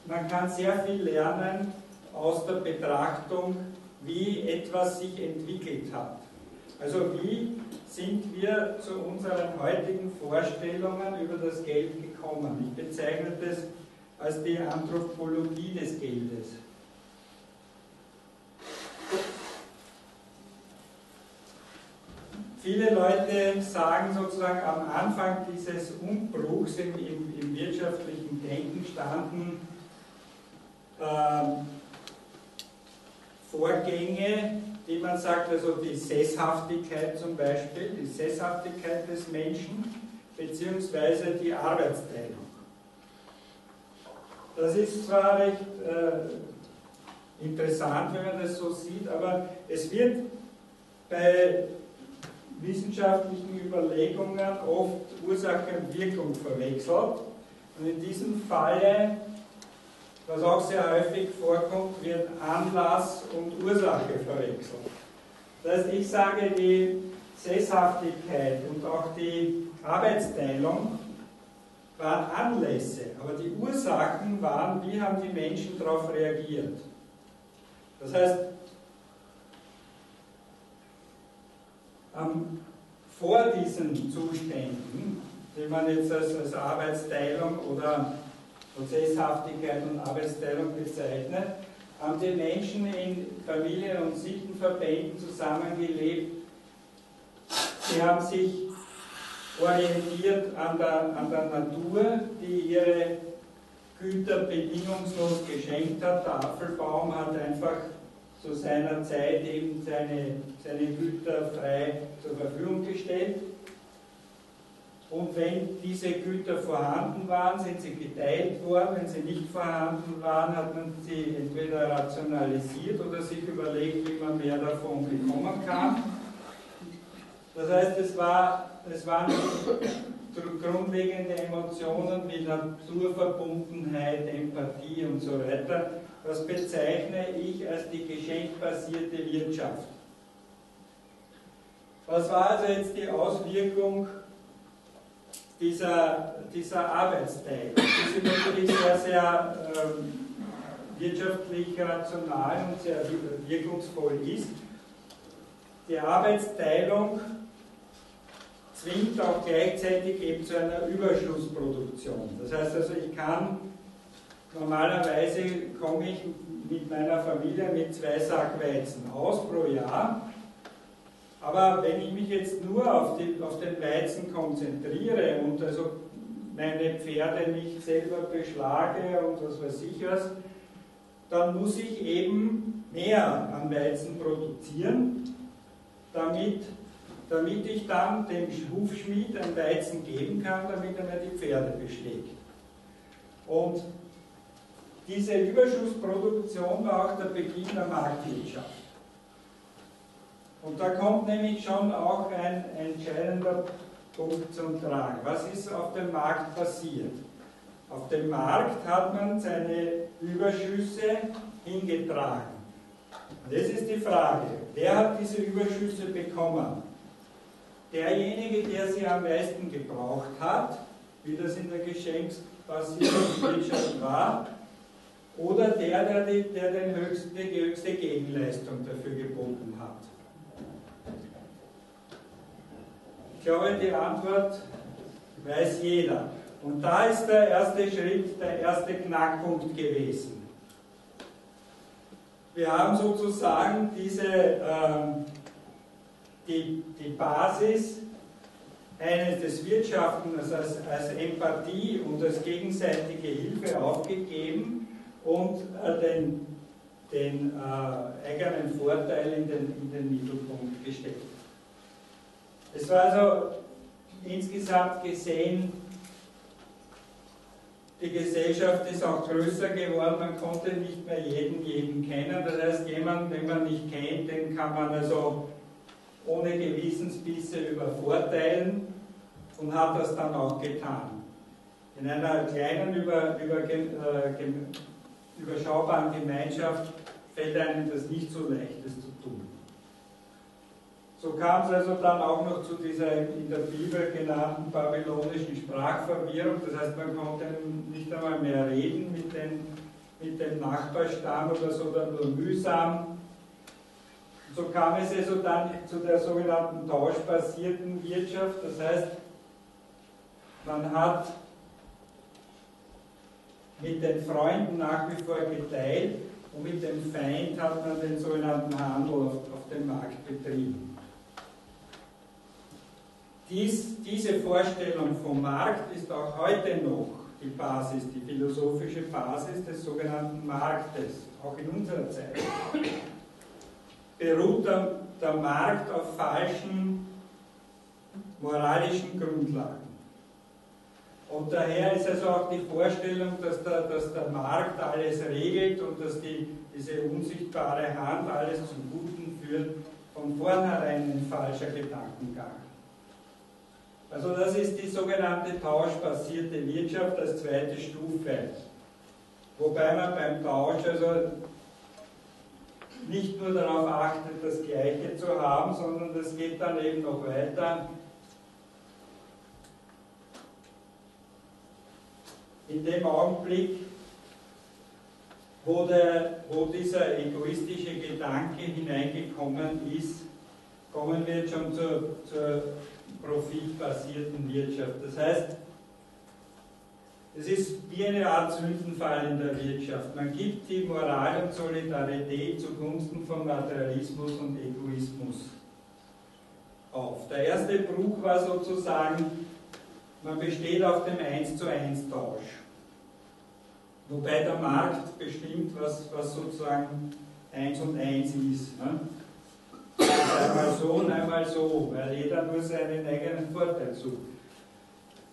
man kann sehr viel lernen aus der Betrachtung, wie etwas sich entwickelt hat. Also wie sind wir zu unseren heutigen Vorstellungen über das Geld gekommen? Ich bezeichne das als die Anthropologie des Geldes. Viele Leute sagen sozusagen, am Anfang dieses Umbruchs im wirtschaftlichen Denken standen Vorgänge, die man sagt, also die Sesshaftigkeit zum Beispiel, die Sesshaftigkeit des Menschen, beziehungsweise die Arbeitsteilung. Das ist zwar recht interessant, wenn man das so sieht, aber es wird bei wissenschaftlichen Überlegungen oft Ursache und Wirkung verwechselt. Und in diesem Falle, was auch sehr häufig vorkommt, wird Anlass und Ursache verwechselt. Das heißt, ich sage, die Sesshaftigkeit und auch die Arbeitsteilung waren Anlässe, aber die Ursachen waren, wie haben die Menschen darauf reagiert. Das heißt, vor diesen Zuständen, die man jetzt als Arbeitsteilung oder Prozesshaftigkeit und Arbeitsteilung bezeichnet, haben die Menschen in Familien- und Sittenverbänden zusammengelebt. Sie haben sich orientiert an der Natur, die ihre Güter bedingungslos geschenkt hat. Der Apfelbaum hat einfach zu seiner Zeit eben seine Güter frei zur Verfügung gestellt. Und wenn diese Güter vorhanden waren, sind sie geteilt worden. Wenn sie nicht vorhanden waren, hat man sie entweder rationalisiert oder sich überlegt, wie man mehr davon bekommen kann. Das heißt, es waren grundlegende Emotionen wie Naturverbundenheit, Empathie und so weiter. Das bezeichne ich als die geschenkbasierte Wirtschaft. Was war also jetzt die Auswirkung dieser Arbeitsteilung? Die sind natürlich sehr, sehr wirtschaftlich rational und sehr wirkungsvoll ist. Die Arbeitsteilung zwingt auch gleichzeitig eben zu einer Überschussproduktion. Das heißt also, normalerweise komme ich mit meiner Familie mit 2 Sack Weizen aus pro Jahr, aber wenn ich mich jetzt nur auf den Weizen konzentriere und also meine Pferde nicht selber beschlage und was weiß ich was, dann muss ich eben mehr an Weizen produzieren, damit ich dann dem Hufschmied ein Weizen geben kann, damit er mir die Pferde beschlägt. Und diese Überschussproduktion war auch der Beginn der Marktwirtschaft. Und da kommt nämlich schon auch ein entscheidender Punkt zum Tragen. Was ist auf dem Markt passiert? Auf dem Markt hat man seine Überschüsse hingetragen. Und jetzt ist die Frage, wer hat diese Überschüsse bekommen? Derjenige, der sie am meisten gebraucht hat, wie das in der geschenksbasierten Wirtschaft war, oder der die höchste Gegenleistung dafür geboten hat? Ich glaube, die Antwort weiß jeder. Und da ist der erste Schritt, der erste Knackpunkt gewesen. Wir haben sozusagen die Basis des Wirtschaftens als Empathie und als gegenseitige Hilfe aufgegeben und den eigenen Vorteil in den Mittelpunkt gestellt. Es war also insgesamt gesehen, die Gesellschaft ist auch größer geworden, man konnte nicht mehr jeden kennen. Das heißt, jemanden, den man nicht kennt, den kann man also ohne Gewissensbisse übervorteilen und hat das dann auch getan. In einer kleinen, überschaubaren Gemeinschaft fällt einem das nicht so leicht, das zu tun. So kam es also dann auch noch zu dieser in der Bibel genannten babylonischen Sprachverwirrung. Das heißt, man konnte nicht einmal mehr reden mit den mit dem Nachbarstamm oder so dann nur mühsam. So kam es also dann zu der sogenannten tauschbasierten Wirtschaft, das heißt, man hat mit den Freunden nach wie vor geteilt und mit dem Feind hat man den sogenannten Handel auf dem Markt betrieben. Diese Vorstellung vom Markt ist auch heute noch die Basis, die philosophische Basis des sogenannten Marktes, auch in unserer Zeit. Beruht der Markt auf falschen moralischen Grundlagen. Und daher ist also auch die Vorstellung, dass der Markt alles regelt und dass diese unsichtbare Hand alles zum Guten führt, von vornherein ein falscher Gedankengang. Also das ist die sogenannte tauschbasierte Wirtschaft als zweite Stufe. Wobei man beim Tausch also nicht nur darauf achtet, das Gleiche zu haben, sondern das geht dann eben noch weiter. In dem Augenblick, wo dieser egoistische Gedanke hineingekommen ist, kommen wir jetzt schon zur profitbasierten Wirtschaft. Das heißt, es ist wie eine Art Sündenfall in der Wirtschaft. Man gibt die Moral und Solidarität zugunsten von Materialismus und Egoismus auf. Der erste Bruch war sozusagen, man besteht auf dem 1:1 Tausch. Wobei der Markt bestimmt, was sozusagen 1 und 1 ist. Ne? Einmal so und einmal so, weil jeder nur seinen eigenen Vorteil sucht.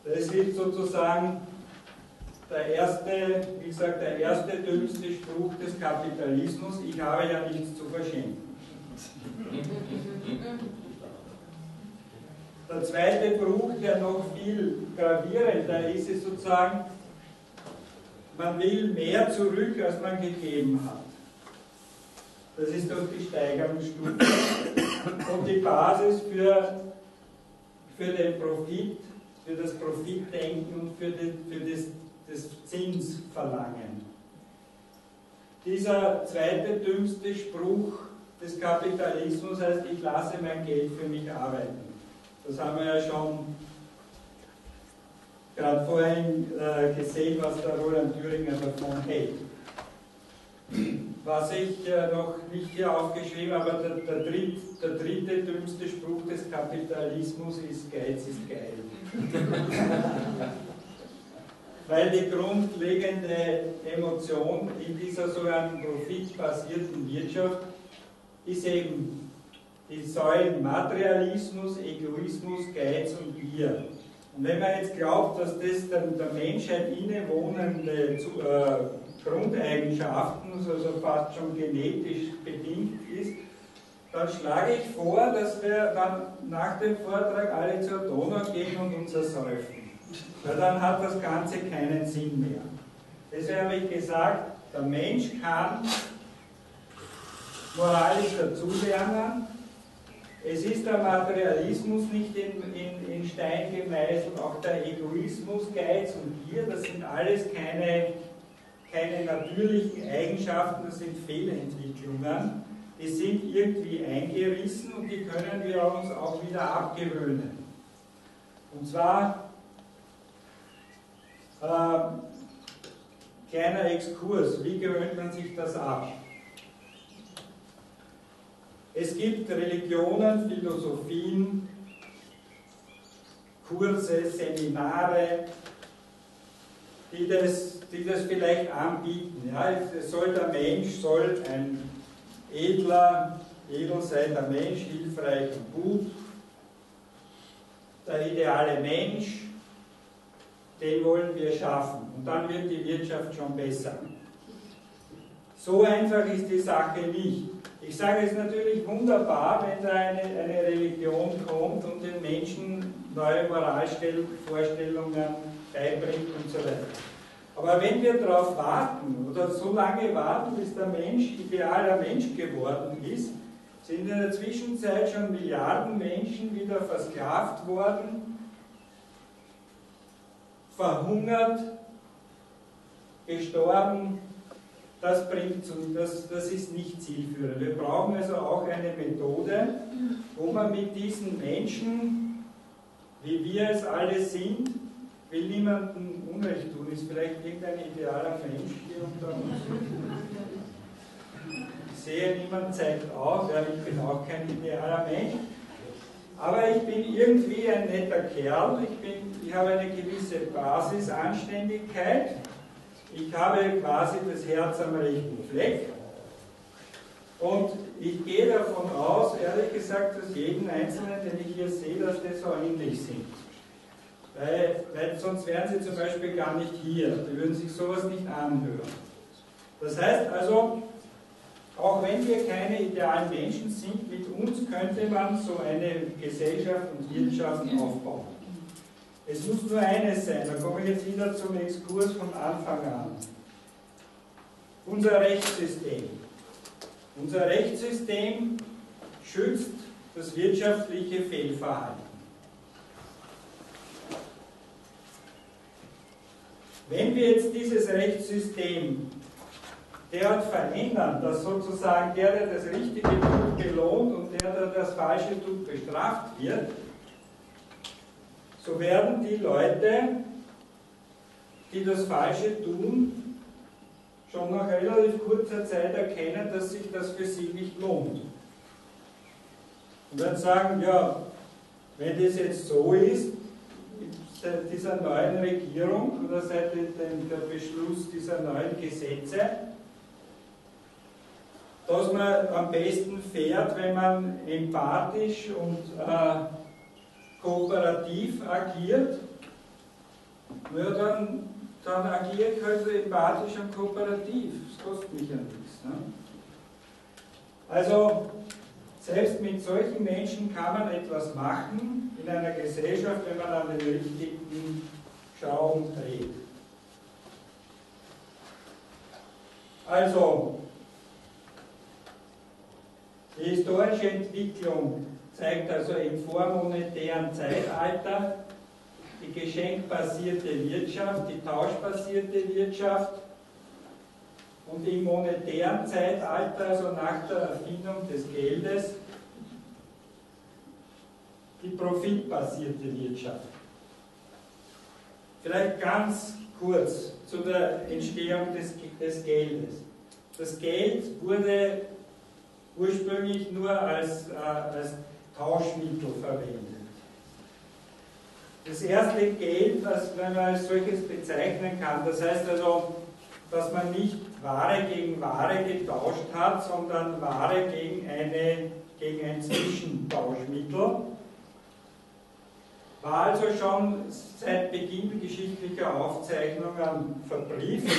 Das ist sozusagen der erste dümmste Spruch des Kapitalismus: Ich habe ja nichts zu verschenken. Der zweite Bruch, der noch viel gravierender ist, ist sozusagen, man will mehr zurück, als man gegeben hat. Das ist durch die Steigerungsstufe. Und die Basis für den Profit, für das Profitdenken und für das Zinsverlangen. Dieser zweite dümmste Spruch des Kapitalismus heißt, ich lasse mein Geld für mich arbeiten. Das haben wir ja schon gerade vorhin gesehen, was der Roland Thüringer davon hält. Was ich noch nicht hier aufgeschrieben habe, aber der dritte dümmste Spruch des Kapitalismus ist: Geiz ist geil. Weil die grundlegende Emotion in dieser sogenannten profitbasierten Wirtschaft ist eben die Säulen Materialismus, Egoismus, Geiz und Gier. Und wenn man jetzt glaubt, dass das der Menschheit innewohnende Grundeigenschaften, also fast schon genetisch bedingt ist, dann schlage ich vor, dass wir dann nach dem Vortrag alle zur Donau gehen und uns ersäufen. Weil dann hat das Ganze keinen Sinn mehr. Deswegen habe ich gesagt, der Mensch kann moralisch dazulernen. Es ist der Materialismus nicht in Stein gemeißelt, auch der Egoismus, Geiz und Gier, das sind alles keine natürlichen Eigenschaften, das sind Fehlentwicklungen. Die sind irgendwie eingerissen und die können wir uns auch wieder abgewöhnen. Und zwar, kleiner Exkurs, wie gewöhnt man sich das ab? Es gibt Religionen, Philosophien, Kurse, Seminare, die das vielleicht anbieten. Ja, der Mensch soll ein edel sein, der Mensch, hilfreich und gut. Der ideale Mensch, den wollen wir schaffen. Und dann wird die Wirtschaft schon besser. So einfach ist die Sache nicht. Ich sage es natürlich wunderbar, wenn da eine Religion kommt und den Menschen neue Moralvorstellungen beibringt und so weiter. Aber wenn wir darauf warten oder so lange warten, bis der Mensch idealer Mensch geworden ist, sind in der Zwischenzeit schon Milliarden Menschen wieder versklavt worden, verhungert, gestorben, das ist nicht zielführend. Wir brauchen also auch eine Methode, wo man mit diesen Menschen, wie wir es alle sind, will niemandem Unrecht tun, ist vielleicht irgendein idealer Mensch hier unter uns. Ich sehe, niemand zeigt auf, ja, ich bin auch kein idealer Mensch, aber ich bin irgendwie ein netter Kerl, ich habe eine gewisse Basisanständigkeit, ich habe quasi das Herz am rechten Fleck und ich gehe davon aus, ehrlich gesagt, dass jeden Einzelnen, den ich hier sehe, dass die so ähnlich sind. Weil sonst wären sie zum Beispiel gar nicht hier, die würden sich sowas nicht anhören. Das heißt also, auch wenn wir keine idealen Menschen sind, mit uns könnte man so eine Gesellschaft und Wirtschaft aufbauen. Es muss nur eines sein, da komme ich jetzt wieder zum Exkurs von Anfang an. Unser Rechtssystem. Unser Rechtssystem schützt das wirtschaftliche Fehlverhalten. Wenn wir jetzt dieses Rechtssystem derart verändern, dass sozusagen der das Richtige tut, belohnt und der das Falsche tut, bestraft wird, so werden die Leute, die das Falsche tun, schon nach relativ kurzer Zeit erkennen, dass sich das für sie nicht lohnt. Und dann sagen, ja, wenn das jetzt so ist, seit dieser neuen Regierung oder seit der Beschluss dieser neuen Gesetze, dass man am besten fährt, wenn man empathisch und kooperativ agiert, ja, dann agiere ich halt empathisch und kooperativ. Das kostet mich ja nichts. Ne? Also, selbst mit solchen Menschen kann man etwas machen in einer Gesellschaft, wenn man an den richtigen Schrauben dreht. Also, die historische Entwicklung zeigt also im vormonetären Zeitalter die geschenkbasierte Wirtschaft, die tauschbasierte Wirtschaft und im monetären Zeitalter, also nach der Erfindung des Geldes, die profitbasierte Wirtschaft. Vielleicht ganz kurz zu der Entstehung des Geldes. Das Geld wurde ursprünglich nur als Tauschmittel verwendet. Das erste Geld, das man als solches bezeichnen kann, das heißt also, dass man nicht Ware gegen Ware getauscht hat, sondern Ware gegen ein Zwischentauschmittel, war also schon seit Beginn geschichtlicher Aufzeichnungen verbrieft,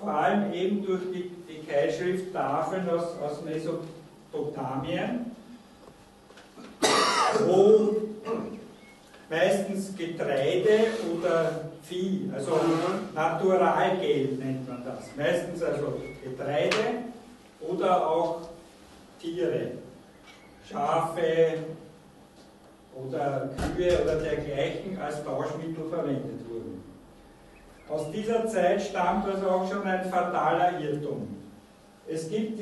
vor allem eben durch die Keilschrifttafeln aus Mesopotamien, wo meistens Getreide oder Vieh, also Naturalgeld nennt man das, meistens also Getreide oder auch Tiere, Schafe oder Kühe oder dergleichen als Tauschmittel verwendet wurden. Aus dieser Zeit stammt also auch schon ein fataler Irrtum. Es gibt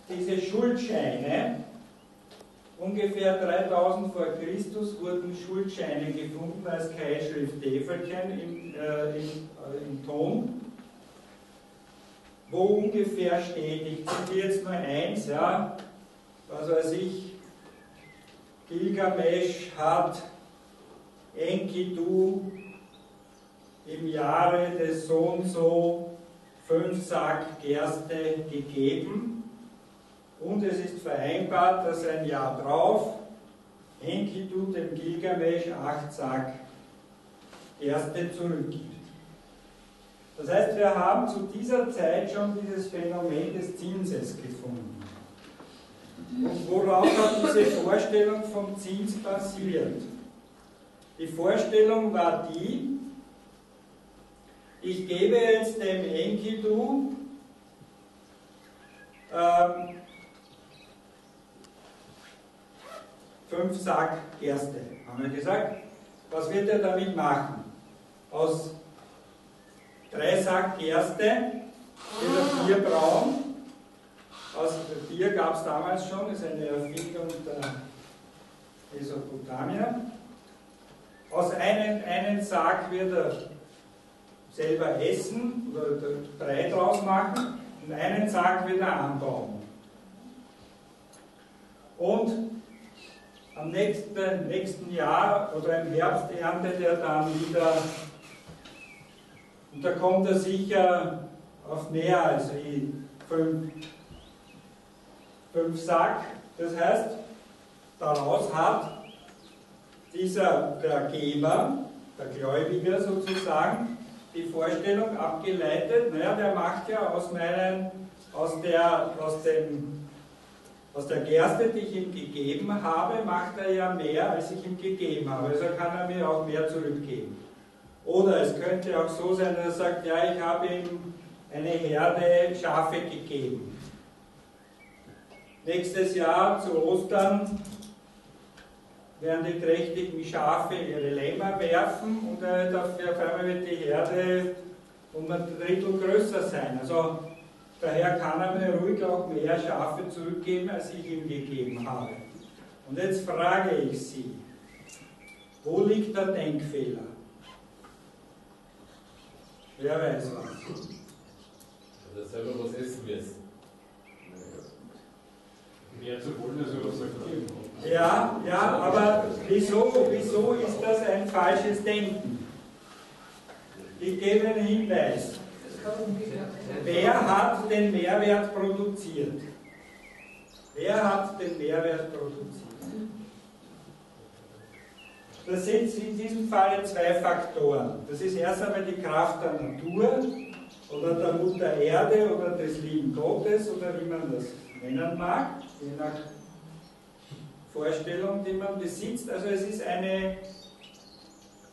diese Schuldscheine. Ungefähr 3000 vor Christus wurden Schuldscheine gefunden als Keilschrift-Täfelchen im Ton, wo ungefähr steht, ich zitiere jetzt nur eins, ja, was weiß ich, Gilgamesch hat Enkidu im Jahre des so und so 5 Sack Gerste gegeben. Und es ist vereinbart, dass ein Jahr drauf Enkidu dem Gilgamesch 8 Sack Gerste zurückgibt. Das heißt, wir haben zu dieser Zeit schon dieses Phänomen des Zinses gefunden. Und worauf hat diese Vorstellung vom Zins basiert? Die Vorstellung war die, ich gebe jetzt dem Enkidu 5 Sack Gerste, haben wir gesagt. Was wird er damit machen? Aus 3 Sack Gerste, wieder Bier brauen. Aus Bier gab es damals schon, das ist eine Erfindung der Mesopotamier. Aus einem Sack wird er selber essen oder Brei draus machen und einen Sack wird er anbauen. Und am nächsten Jahr oder im Herbst erntet er dann wieder, und da kommt er sicher auf mehr als 5 Sack. Das heißt, daraus hat der Geber, der Gläubiger sozusagen, die Vorstellung abgeleitet, naja, der macht ja aus der Gerste, die ich ihm gegeben habe, macht er ja mehr, als ich ihm gegeben habe. Also kann er mir auch mehr zurückgeben. Oder es könnte auch so sein, dass er sagt, ja, ich habe ihm eine Herde Schafe gegeben. Nächstes Jahr zu Ostern werden die trächtigen Schafe ihre Lämmer werfen und dafür auf einmal wird die Herde um ein Drittel größer sein. Also daher kann er mir ruhig auch mehr Schafe zurückgeben, als ich ihm gegeben habe. Und jetzt frage ich Sie, wo liegt der Denkfehler? Wer weiß was? Dass er selber was essen wird. Mehr zu wollen, als er was geben hat. Ja, aber wieso ist das ein falsches Denken? Ich gebe einen Hinweis. Wer hat den Mehrwert produziert? Wer hat den Mehrwert produziert? Das sind in diesem Fall 2 Faktoren. Das ist erst einmal die Kraft der Natur oder der Mutter Erde oder des lieben Gottes oder wie man das nennen mag, je nach Vorstellung, die man besitzt. Also es ist eine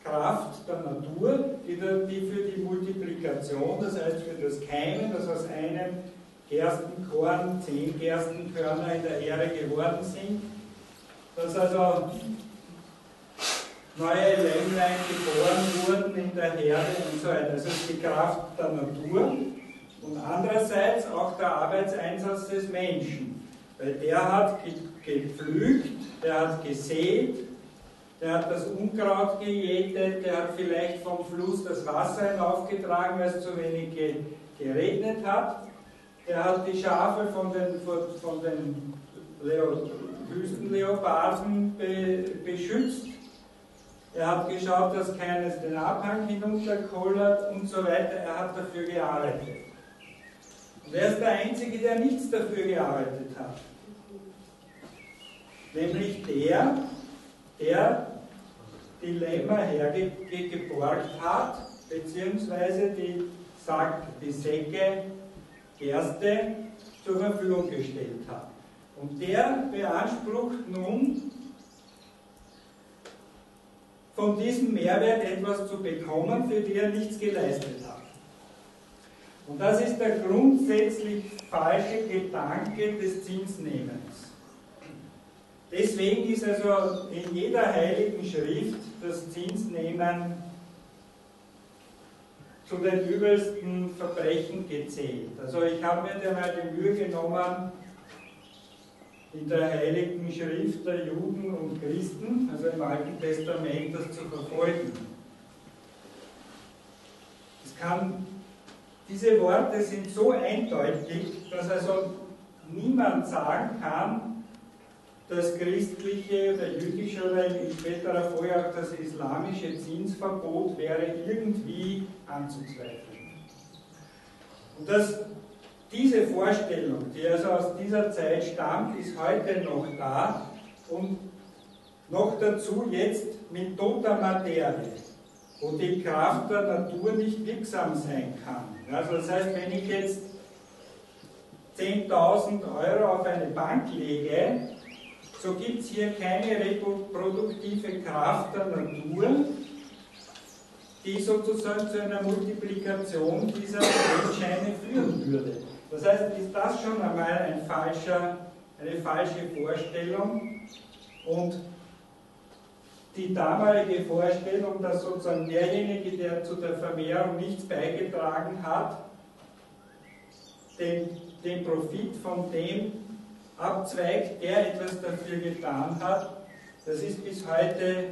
Kraft der Natur, die für die Multiplikation, das heißt für das Keimen, dass aus einem Gerstenkorn 10 Gerstenkörner in der Erde geworden sind, dass also neue Lämmlein geboren wurden in der Herde und so weiter. Das ist die Kraft der Natur und andererseits auch der Arbeitseinsatz des Menschen, weil der hat gepflügt, der hat gesät, der hat das Unkraut gejätet, der hat vielleicht vom Fluss das Wasser hinaufgetragen, weil es zu wenig geregnet hat. Der hat die Schafe von den Wüstenleoparden beschützt. Er hat geschaut, dass keines den Abhang hinunterkollert und so weiter. Er hat dafür gearbeitet. Und er ist der Einzige, der nichts dafür gearbeitet hat. Nämlich der die Lämmer hergeborgt hat, beziehungsweise die Säcke Gerste zur Verfügung gestellt hat. Und der beansprucht nun, von diesem Mehrwert etwas zu bekommen, für die er nichts geleistet hat. Und das ist der grundsätzlich falsche Gedanke des Zinsnehmens. Deswegen ist also in jeder heiligen Schrift das Zinsnehmen zu den übelsten Verbrechen gezählt. Also ich habe mir da mal die Mühe genommen, in der heiligen Schrift der Juden und Christen, also im Alten Testament, das zu verfolgen. Diese Worte sind so eindeutig, dass also niemand sagen kann, das christliche oder jüdische oder in späterer Folge auch das islamische Zinsverbot wäre irgendwie anzuzweifeln. Und diese Vorstellung, die also aus dieser Zeit stammt, ist heute noch da und noch dazu jetzt mit toter Materie, wo die Kraft der Natur nicht wirksam sein kann. Also das heißt, wenn ich jetzt 10.000 € auf eine Bank lege, so gibt es hier keine reproduktive Kraft der Natur, die sozusagen zu einer Multiplikation dieser Geldscheine führen würde. Das heißt, ist das schon einmal eine falsche Vorstellung und die damalige Vorstellung, dass sozusagen derjenige, der zu der Vermehrung nichts beigetragen hat, den Profit von dem abzweigt, der etwas dafür getan hat, das ist bis heute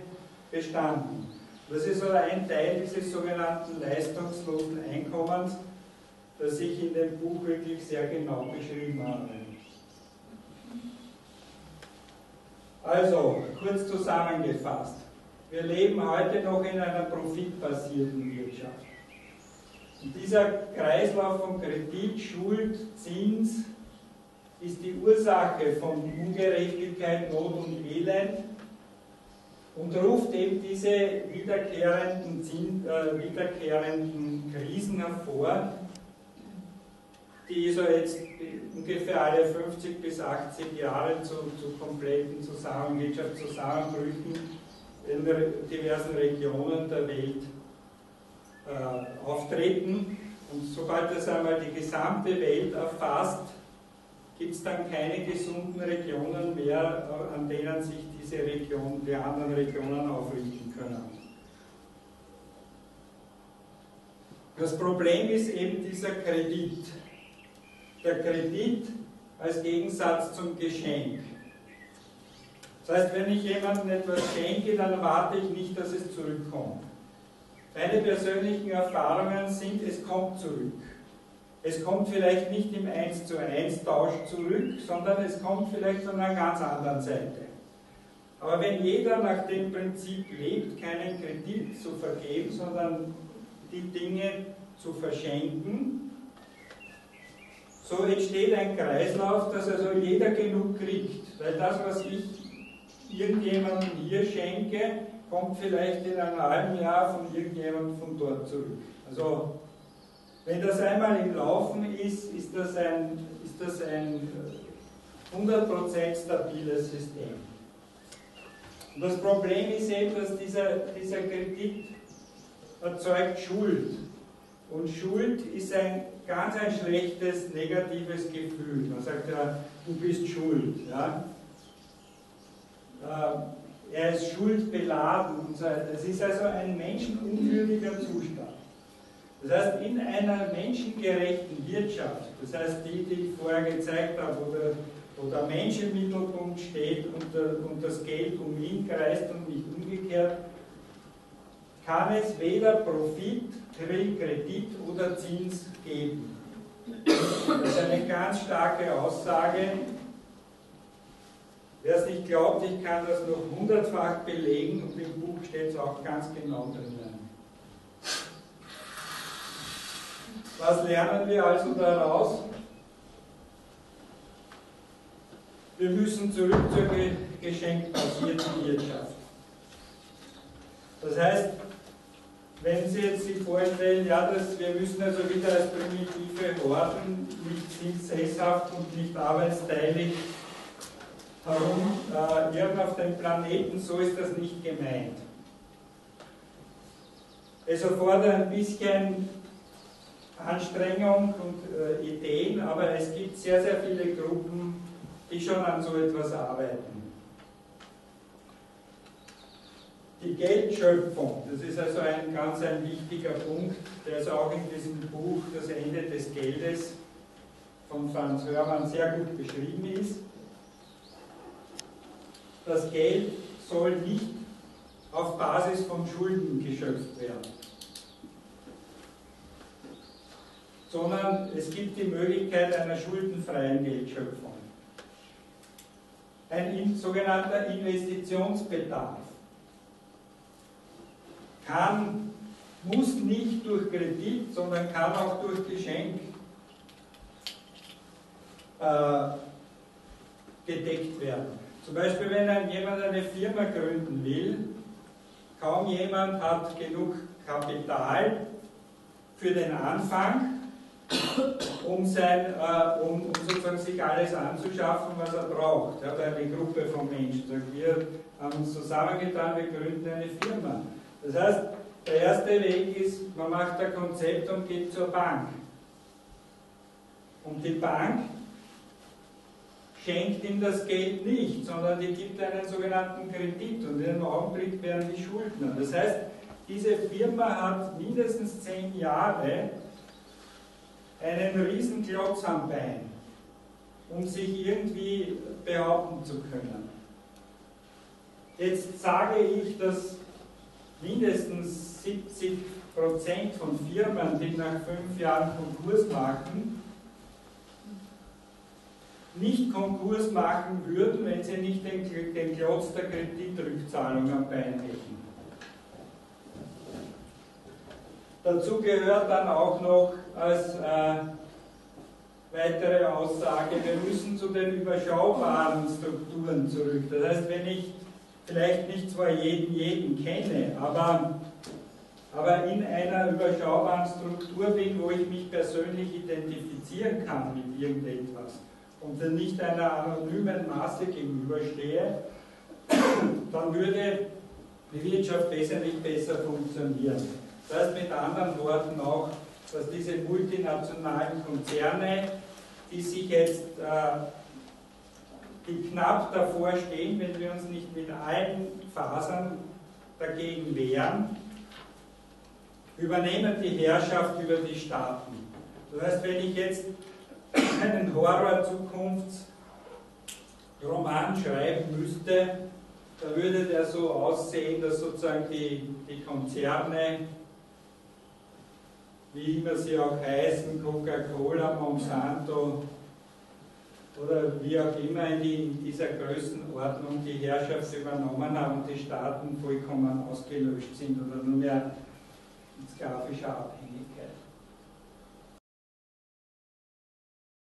bestanden. Das ist also ein Teil dieses sogenannten leistungslosen Einkommens, das ich in dem Buch wirklich sehr genau beschrieben habe. Also, kurz zusammengefasst. Wir leben heute noch in einer profitbasierten Wirtschaft. Und dieser Kreislauf von Kredit, Schuld, Zins ist die Ursache von Ungerechtigkeit, Not und Elend und ruft eben diese wiederkehrenden Krisen hervor, die so jetzt ungefähr alle 50 bis 80 Jahre zu kompletten Wirtschaftszusammenbrüchen in diversen Regionen der Welt auftreten. Und sobald das einmal die gesamte Welt erfasst, gibt es dann keine gesunden Regionen mehr, an denen sich die anderen Regionen aufrichten können. Das Problem ist eben dieser Kredit. Der Kredit als Gegensatz zum Geschenk. Das heißt, wenn ich jemandem etwas schenke, dann erwarte ich nicht, dass es zurückkommt. Meine persönlichen Erfahrungen sind, es kommt zurück. Es kommt vielleicht nicht im 1:1 Tausch zurück, sondern es kommt vielleicht von einer ganz anderen Seite. Aber wenn jeder nach dem Prinzip lebt, keinen Kredit zu vergeben, sondern die Dinge zu verschenken, so entsteht ein Kreislauf, dass also jeder genug kriegt. Weil das, was ich irgendjemandem hier schenke, kommt vielleicht in einem halben Jahr von irgendjemandem von dort zurück. Also, wenn das einmal im Laufen ist, ist das ein 100% stabiles System. Und das Problem ist eben, dass dieser Kredit erzeugt Schuld. Und Schuld ist ein ganz schlechtes, negatives Gefühl. Man sagt ja, du bist schuld. Ja? Er ist schuldbeladen und so weiter. Das ist also ein menschenunwürdiger Zustand. Das heißt, in einer menschengerechten Wirtschaft, das heißt die ich vorher gezeigt habe, wo der Mensch im Mittelpunkt steht und das Geld um ihn kreist und nicht umgekehrt, kann es weder Profit, Kredit oder Zins geben. Das ist eine ganz starke Aussage. Wer es nicht glaubt, ich kann das noch 100-fach belegen und im Buch steht es auch ganz genau drinnen. Was lernen wir also daraus? Wir müssen zurück zur geschenkbasierten Wirtschaft. Das heißt, wenn Sie jetzt sich vorstellen, ja, wir müssen also wieder als primitive Horden, nicht sesshaft und nicht arbeitsteilig herumirren auf dem Planeten, so ist das nicht gemeint. Es erfordert ein bisschen Anstrengung und Ideen, aber es gibt sehr, sehr viele Gruppen, die schon an so etwas arbeiten. Die Geldschöpfung, das ist also ein ganz wichtiger Punkt, der also auch in diesem Buch Das Ende des Geldes von Franz Hörmann sehr gut beschrieben ist. Das Geld soll nicht auf Basis von Schulden geschöpft werden, sondern es gibt die Möglichkeit einer schuldenfreien Geldschöpfung. Ein sogenannter Investitionsbedarf muss nicht durch Kredit, sondern kann auch durch Geschenk gedeckt werden. Zum Beispiel, wenn jemand eine Firma gründen will, kaum jemand hat genug Kapital für den Anfang, um sozusagen sich alles anzuschaffen, was er braucht. Ja, eine Gruppe von Menschen sagt, wir haben uns zusammengetan, wir gründen eine Firma. Das heißt, der erste Weg ist, man macht ein Konzept und geht zur Bank. Und die Bank schenkt ihm das Geld nicht, sondern die gibt einen sogenannten Kredit und in dem Augenblick werden die Schuldner. Das heißt, diese Firma hat mindestens 10 Jahre einen riesen Klotz am Bein, um sich irgendwie behaupten zu können. Jetzt sage ich, dass mindestens 70% von Firmen, die nach 5 Jahren Konkurs machen, nicht Konkurs machen würden, wenn sie nicht den Klotz der Kreditrückzahlung am Bein hätten. Dazu gehört dann auch noch als weitere Aussage, wir müssen zu den überschaubaren Strukturen zurück. Das heißt, wenn ich vielleicht nicht zwar jeden kenne, aber in einer überschaubaren Struktur bin, wo ich mich persönlich identifizieren kann mit irgendetwas und dann nicht einer anonymen Masse gegenüberstehe, dann würde die Wirtschaft wesentlich besser funktionieren. Das heißt mit anderen Worten auch, dass diese multinationalen Konzerne, die sich jetzt die knapp davor stehen, wenn wir uns nicht mit allen Fasern dagegen wehren, übernehmen die Herrschaft über die Staaten. Das heißt, wenn ich jetzt einen Horror-Zukunftsroman schreiben müsste, dann würde der so aussehen, dass sozusagen die Konzerne, wie immer sie auch heißen, Coca-Cola, Monsanto oder wie auch immer in dieser Größenordnung die Herrschaft übernommen haben und die Staaten vollkommen ausgelöscht sind oder nur mehr sklavisch abhängig.